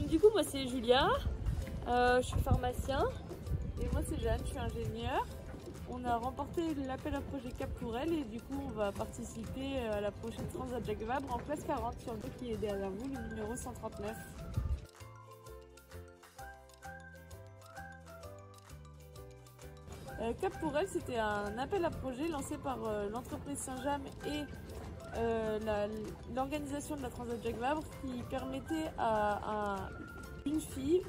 Donc du coup moi c'est Julia, je suis pharmacien. Et moi c'est Jeanne, je suis ingénieure. On a remporté l'appel à projet Cap pour elle et du coup on va participer à la prochaine Transat Jacques Vabre en classe 40 sur le dos qui est derrière vous, le numéro 139. Cap pour elle, c'était un appel à projet lancé par l'entreprise Saint-James et l'organisation de la Transat Jacques Vabre qui permettait à une fille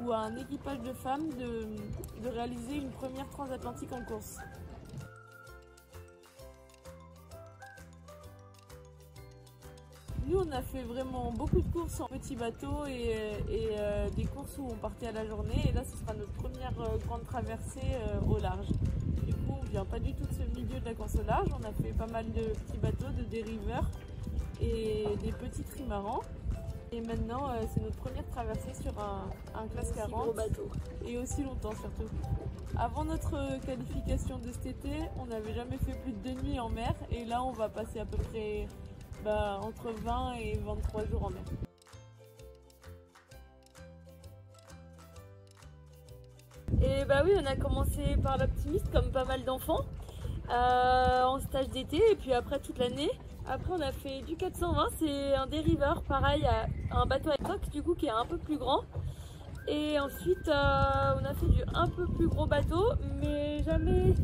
ou à un équipage de femmes de réaliser une première transatlantique en course. Nous, on a fait vraiment beaucoup de courses en petit bateau et des courses où on partait à la journée. Et là, ce sera notre première grande traversée au large. Du coup, on vient pas du tout de ce milieu de la course au large. On a fait pas mal de petits bateaux, de dériveurs et des petits trimarans. Et maintenant, c'est notre première traversée sur un classe 40. Gros bateau. Et aussi longtemps surtout. Avant notre qualification de cet été, on n'avait jamais fait plus de 2 nuits en mer. Et là, on va passer à peu près entre 20 et 23 jours en mer. Et bah oui, on a commencé par l'optimiste comme pas mal d'enfants en stage d'été et puis après toute l'année. Après on a fait du 420, c'est un dériveur pareil, un bateau à coque du coup qui est un peu plus grand. Et ensuite on a fait du un peu plus gros bateau mais jamais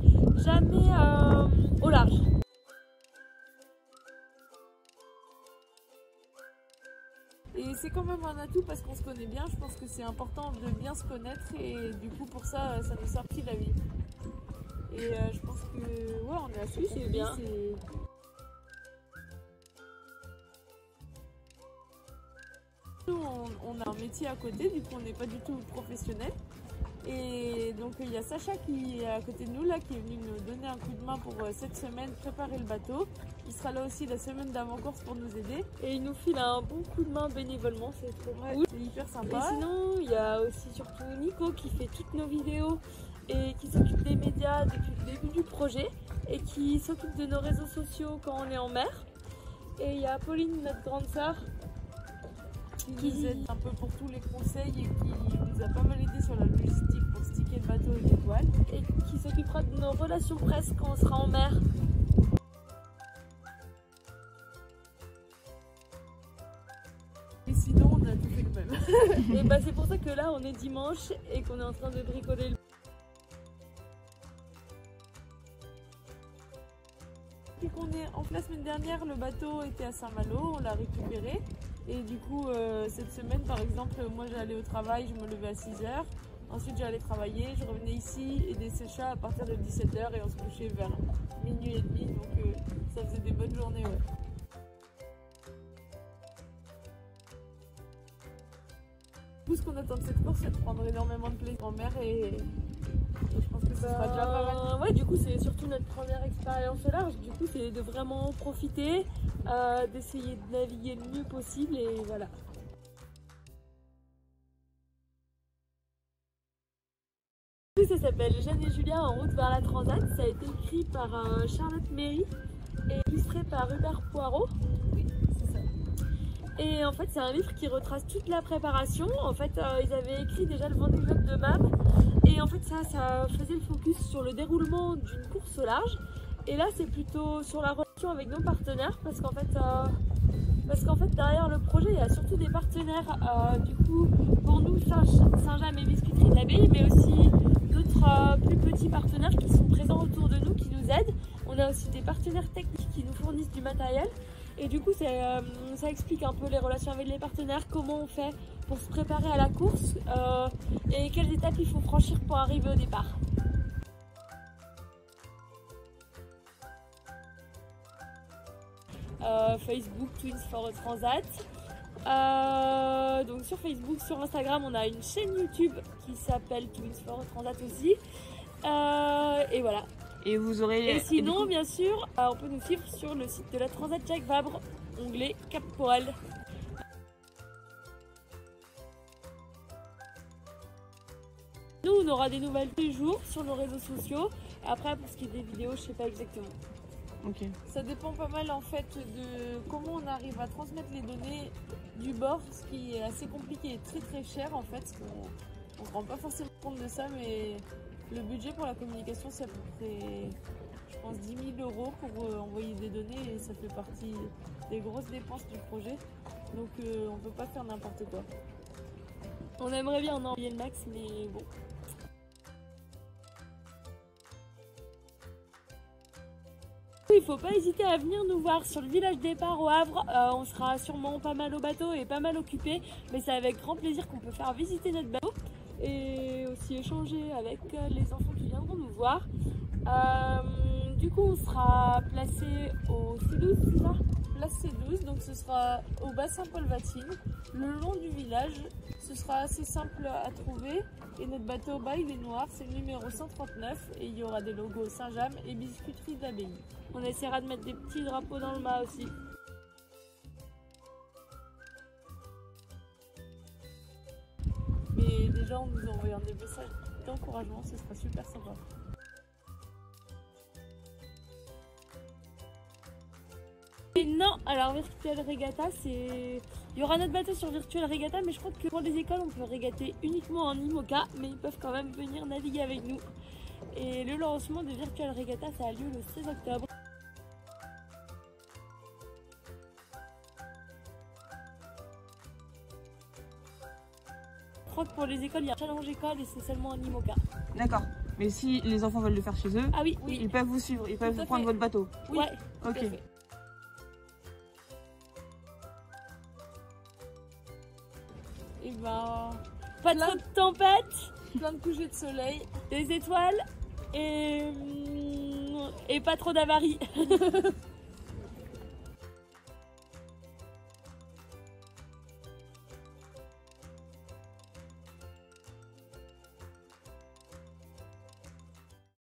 au large. Et c'est quand même un atout parce qu'on se connaît bien, je pense que c'est important de bien se connaître et du coup pour ça, ça nous simplifie la vie. Et je pense que ouais, on est assez c'est bien. Nous, on a un métier à côté, du coup on n'est pas du tout professionnel. Et donc il y a Sacha qui est à côté de nous là, qui est venu nous donner un coup de main pour cette semaine préparer le bateau. Il sera là aussi la semaine d'avant-course pour nous aider. Et il nous file un bon coup de main bénévolement, c'est trop cool. C'est hyper sympa. Et sinon il y a aussi surtout Nico qui fait toutes nos vidéos et qui s'occupe des médias depuis le début du projet et qui s'occupe de nos réseaux sociaux quand on est en mer. Et il y a Pauline, notre grande sœur, qui nous aide un peu pour tous les conseils et qui nous a pas mal aidé sur la logistique pour sticker le bateau et les voiles. Et qui s'occupera de nos relations presse quand on sera en mer. Et sinon on a tout fait nous-mêmes. Et bah c'est pour ça que là on est dimanche et qu'on est en train de bricoler le... Depuis qu'on est en la semaine dernière, le bateau était à Saint-Malo, on l'a récupéré. Et du coup, cette semaine, par exemple, moi j'allais au travail, je me levais à 6h. Ensuite, j'allais travailler, je revenais ici et des séchats à partir de 17h et on se couchait vers minuit et demi. Donc ça faisait des bonnes journées. Ouais. Tout ce qu'on attend de cette course, c'est de prendre énormément de plaisir en mer et je pense que ça sera déjà pas mal. Ouais, du coup, c'est surtout notre première expérience au large. Du coup, c'est de vraiment profiter, d'essayer de naviguer le mieux possible et voilà. Ça s'appelle Jeanne et Julia en route vers la Transat. Ça a été écrit par Charlotte Méry et illustré par Hubert Poirot. Oui, c'est ça. Et en fait, c'est un livre qui retrace toute la préparation. En fait, ils avaient écrit déjà le Vendée Globe de MAM. Et en fait, ça faisait le focus sur le déroulement d'une course au large. Et là, c'est plutôt sur la relation avec nos partenaires. Parce qu'en fait, derrière le projet, il y a surtout des partenaires. Du coup, pour nous, Saint-James et Biscuiterie de l'Abbaye, mais aussi d'autres plus petits partenaires qui sont présents autour de nous, qui nous aident. On a aussi des partenaires techniques qui nous fournissent du matériel. Et du coup, ça explique un peu les relations avec les partenaires, comment on fait pour se préparer à la course et quelles étapes il faut franchir pour arriver au départ. Facebook, Twins for a Transat. Donc sur Facebook, sur Instagram, on a une chaîne YouTube qui s'appelle Twins for a Transat aussi. Et voilà. Et vous aurez... Et sinon, bien sûr, on peut nous suivre sur le site de la Transat Jacques Vabre, onglet Cap pour elle. Nous, on aura des nouvelles tous les jours sur nos réseaux sociaux. Après, pour ce qui est des vidéos, je sais pas exactement. Ok. Ça dépend pas mal en fait de comment on arrive à transmettre les données du bord, ce qui est assez compliqué et très très cher en fait. On ne rend pas forcément compte de ça, mais le budget pour la communication c'est à peu près, je pense, 10 000 € pour envoyer des données et ça fait partie des grosses dépenses du projet. Donc on peut pas faire n'importe quoi. On aimerait bien en envoyer le max, mais bon. Il faut pas hésiter à venir nous voir sur le village départ au Havre. On sera sûrement pas mal au bateau et pas mal occupé, mais c'est avec grand plaisir qu'on peut faire visiter notre bateau et aussi échanger avec les enfants qui viendront nous voir. Du coup, on sera placé au C12, c'est ça? Place C12, donc ce sera au bassin Paul-Vatine, le long du village. Ce sera assez simple à trouver et notre bateau bas il est noir, c'est le numéro 139 et il y aura des logos Saint-James et biscuiterie d'Abbaye. On essaiera de mettre des petits drapeaux dans le mât aussi. Mais déjà en nous envoyant des messages d'encouragement, ce sera super sympa. Et non, alors Virtual Regatta, c'est... Il y aura notre bateau sur Virtual Regatta, mais je crois que pour les écoles, on peut régater uniquement en IMOCA, mais ils peuvent quand même venir naviguer avec nous. Et le lancement de Virtual Regatta, ça a lieu le 16 octobre. Je crois que pour les écoles, il y a un challenge école et c'est seulement en IMOCA. D'accord. Mais si les enfants veulent le faire chez eux, Ah oui, oui. ils peuvent vous suivre, ils peuvent Tout à prendre fait. votre bateau. Oui, Ouais, tout à Ok. fait. Et ben, Pas trop de tempête, plein de couchers de soleil. des étoiles et pas trop d'avaries.